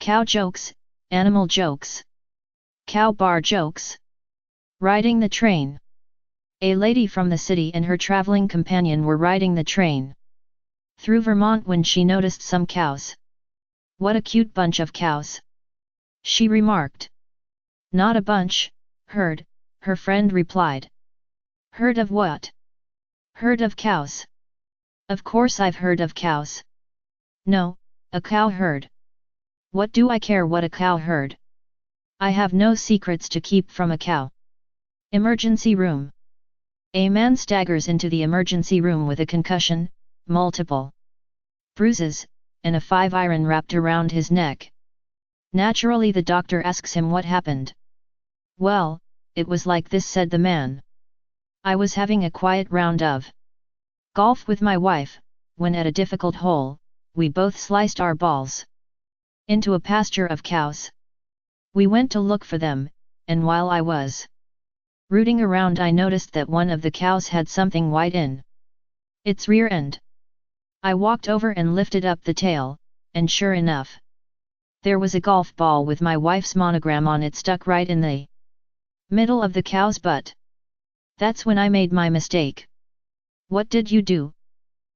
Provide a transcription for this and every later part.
Cow jokes, animal jokes. Cow bar jokes. Riding the train. A lady from the city and her traveling companion were riding the train through Vermont when she noticed some cows. "What a cute bunch of cows," she remarked. "Not a bunch, herd," her friend replied. "Herd of what?" "Herd of cows." "Of course I've heard of cows." "No, a cow herd. What do I care what a cow herd? I have no secrets to keep from a cow." Emergency room. A man staggers into the emergency room with a concussion, multiple bruises, and a 5-iron wrapped around his neck. Naturally, the doctor asks him what happened. "Well, it was like this," said the man. "I was having a quiet round of golf with my wife, when at a difficult hole, we both sliced our balls into a pasture of cows. We went to look for them, and while I was rooting around I noticed that one of the cows had something white in its rear end. I walked over and lifted up the tail, and sure enough, there was a golf ball with my wife's monogram on it stuck right in the middle of the cow's butt. That's when I made my mistake." "What did you do?"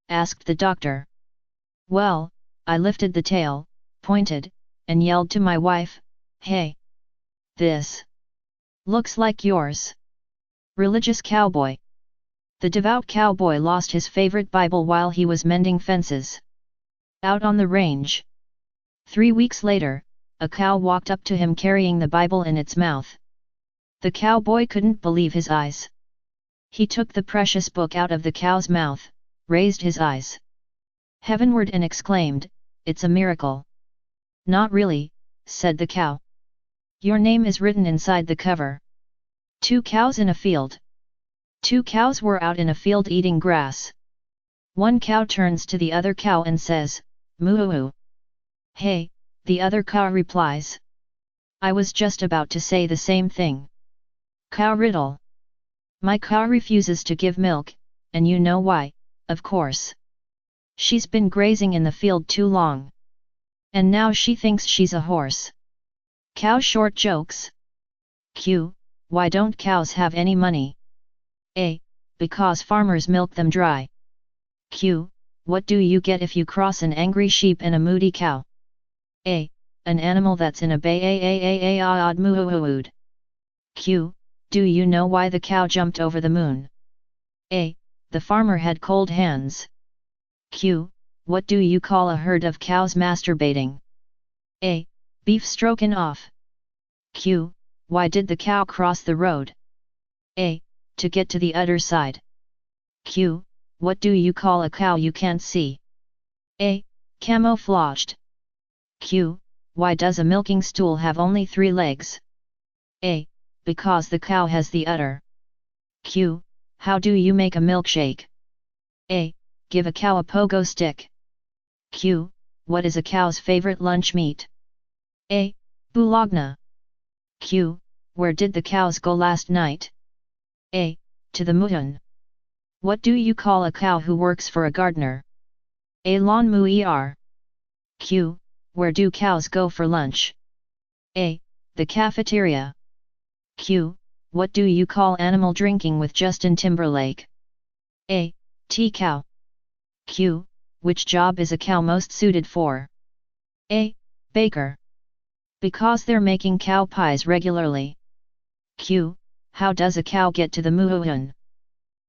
asked the doctor. "Well, I lifted the tail, pointed, and yelled to my wife, 'Hey! This looks like yours.'" Religious cowboy. The devout cowboy lost his favorite Bible while he was mending fences out on the range. 3 weeks later, a cow walked up to him carrying the Bible in its mouth. The cowboy couldn't believe his eyes. He took the precious book out of the cow's mouth, raised his eyes heavenward and exclaimed, "It's a miracle." "Not really," said the cow. "Your name is written inside the cover." 2 cows in a field. 2 cows were out in a field eating grass. One cow turns to the other cow and says, "Moo-oo." "Hey," the other cow replies. "I was just about to say the same thing." Cow riddle. My cow refuses to give milk, and you know why, of course. She's been grazing in the field too long. And now she thinks she's a horse. Cow short jokes. Q. Why don't cows have any money? A. Because farmers milk them dry. Q. What do you get if you cross an angry sheep and a moody cow? A. An animal that's in a bay odd moo-oo-ood. Q. Do you know why the cow jumped over the moon? A. The farmer had cold hands. Q. What do you call a herd of cows masturbating? A. Beef stroken off. Q. Why did the cow cross the road? A. To get to the other side. Q. What do you call a cow you can't see? A. Camouflaged. Q. Why does a milking stool have only 3 legs? A. Because the cow has the udder. Q. How do you make a milkshake? A. Give a cow a pogo stick. Q. What is a cow's favorite lunch meat? A. Bulogna. Q. Where did the cows go last night? A. To the mutton. What do you call a cow who works for a gardener? A. Lawn mower. Q. Where do cows go for lunch? A. The cafeteria. Q. What do you call animal drinking with Justin Timberlake? A. Tea cow. Q. Which job is a cow most suited for? A. Baker. Because they're making cow pies regularly. Q. How does a cow get to the moon?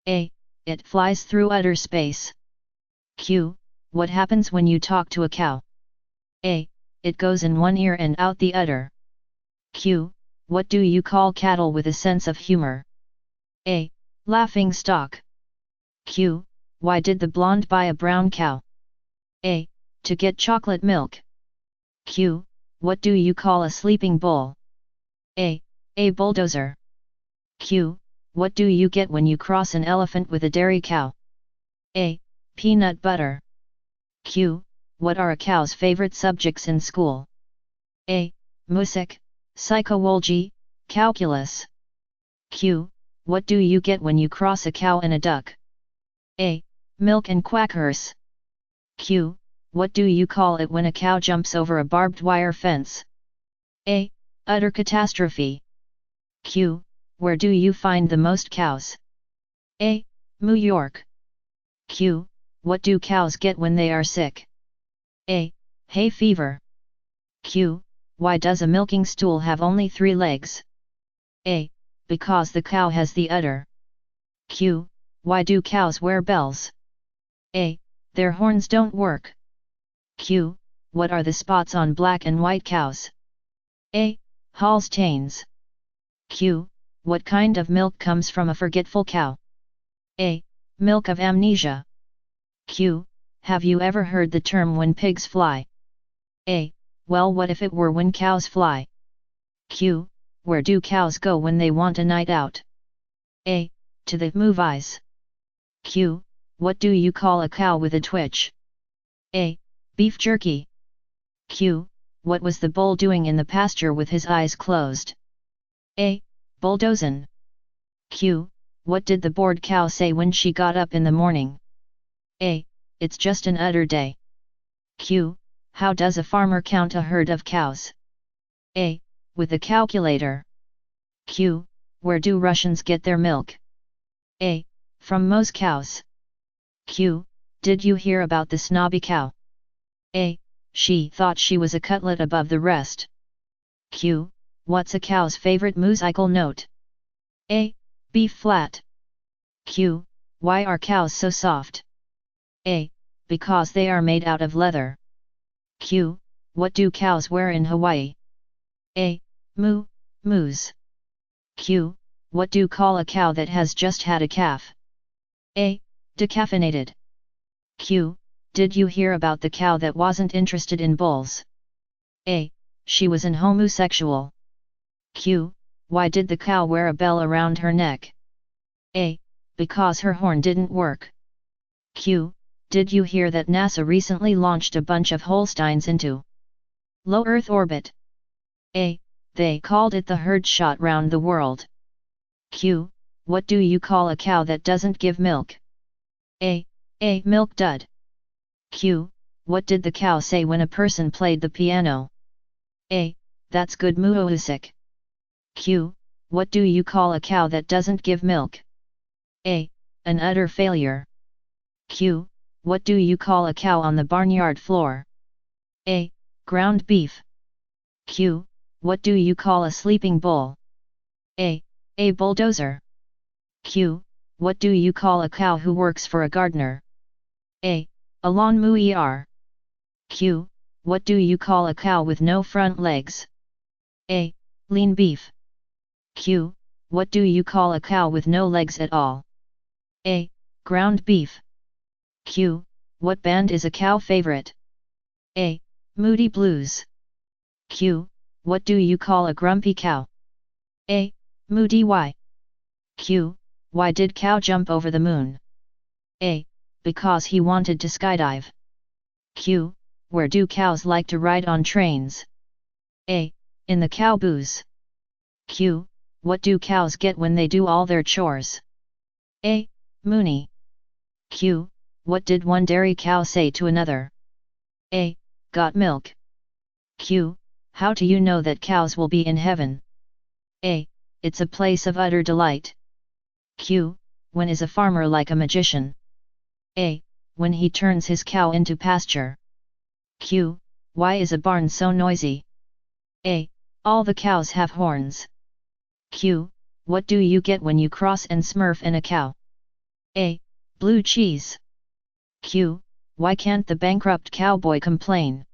A. It flies through outer space. Q. What happens when you talk to a cow? A. It goes in one ear and out the other. Q. What do you call cattle with a sense of humor? A. Laughing stock. Q. Why did the blonde buy a brown cow? A. To get chocolate milk. Q. What do you call a sleeping bull? A. A bulldozer. Q. What do you get when you cross an elephant with a dairy cow? A. Peanut butter. Q. What are a cow's favorite subjects in school? A. Music, psychology, calculus. Q. What do you get when you cross a cow and a duck? A. Milk and quackers. Q. what do you call it when a cow jumps over a barbed wire fence? A. Utter catastrophe. Q. Where do you find the most cows? A. New York. Q. What do cows get when they are sick? A. Hay fever. Q. Why does a milking stool have only 3 legs? A. Because the cow has the udder. Q. Why do cows wear bells? A. Their horns don't work. Q. What are the spots on black and white cows? A. Holsteins. Q. What kind of milk comes from a forgetful cow? A. Milk of amnesia. Q. Have you ever heard the term when pigs fly? A. Well, what if it were when cows fly? Q. Where do cows go when they want a night out? A. To the movies. Q. What do you call a cow with a twitch? A. Beef jerky. Q. What was the bull doing in the pasture with his eyes closed? A. Bulldozin'. Q. What did the bored cow say when she got up in the morning? A. It's just an udder day. Q. How does a farmer count a herd of cows? A. With a calculator. Q. Where do Russians get their milk? A. From Moe's cows. Q. Did you hear about the snobby cow? A. She thought she was a cutlet above the rest. Q. What's a cow's favorite musical note? A. B flat. Q. Why are cows so soft? A. Because they are made out of leather. Q. What do cows wear in Hawaii? A. Moose. Q. What do call a cow that has just had a calf? A. Decaffeinated. Q. Did you hear about the cow that wasn't interested in bulls? A. She was an homosexual. Q. Why did the cow wear a bell around her neck? A. Because her horn didn't work. Q. Did you hear that NASA recently launched a bunch of Holsteins into low Earth orbit? A. They called it the herd shot round the world. Q. What do you call a cow that doesn't give milk? A. Milk dud. Q. What did the cow say when a person played the piano? A. That's good music. Q. What do you call a cow that doesn't give milk? A. An utter failure. Q. What do you call a cow on the barnyard floor? A. Ground beef. Q. What do you call a sleeping bull? A. Bulldozer. Q. What do you call a cow who works for a gardener? A. Lawn mower. Q. What do you call a cow with no front legs? A. Lean beef. Q. What do you call a cow with no legs at all? A. Ground beef. Q. What band is a cow favorite? A. Moody Blues. Q. What do you call a grumpy cow? A. Moody Y. Q. Why did cow jump over the moon? A. Because he wanted to skydive. Q. Where do cows like to ride on trains? A. In the cow booze. Q. What do cows get when they do all their chores? A. Moonie. Q. What did one dairy cow say to another? A. Got milk. Q. How do you know that cows will be in heaven? A. It's a place of utter delight. Q. When is a farmer like a magician? A. When he turns his cow into pasture. Q. Why is a barn so noisy? A. All the cows have horns. Q. What do you get when you cross and smurf in a cow? A. Blue cheese. Q. Why can't the bankrupt cowboy complain?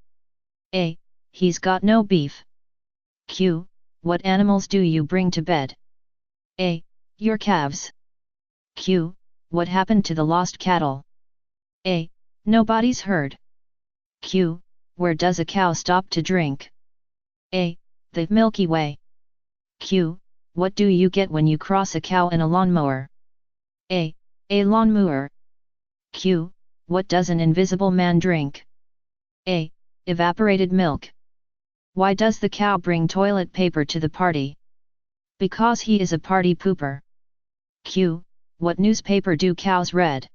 A. He's got no beef. Q. What animals do you bring to bed? A. Your calves. Q. What happened to the lost cattle? A. Nobody's heard. Q. Where does a cow stop to drink? A. The Milky Way. Q. What do you get when you cross a cow and a lawnmower? A. Lawnmower. Q. What does an invisible man drink? A. Evaporated milk. Why does the cow bring toilet paper to the party? Because he is a party pooper. Q. What newspaper do cows read?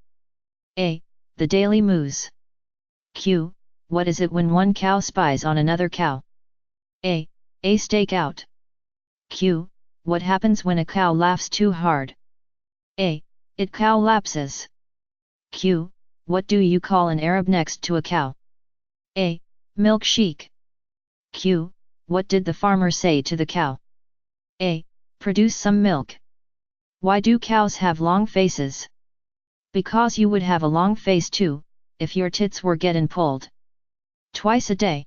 A. The Daily Moose. Q. what is it when one cow spies on another cow? A stake out. Q, what happens when a cow laughs too hard? A, it cow lapses. Q, what do you call an Arab next to a cow? A, milk sheik. Q, what did the farmer say to the cow? A, produce some milk. Why do cows have long faces? Because you would have a long face too, if your tits were getting pulled twice a day.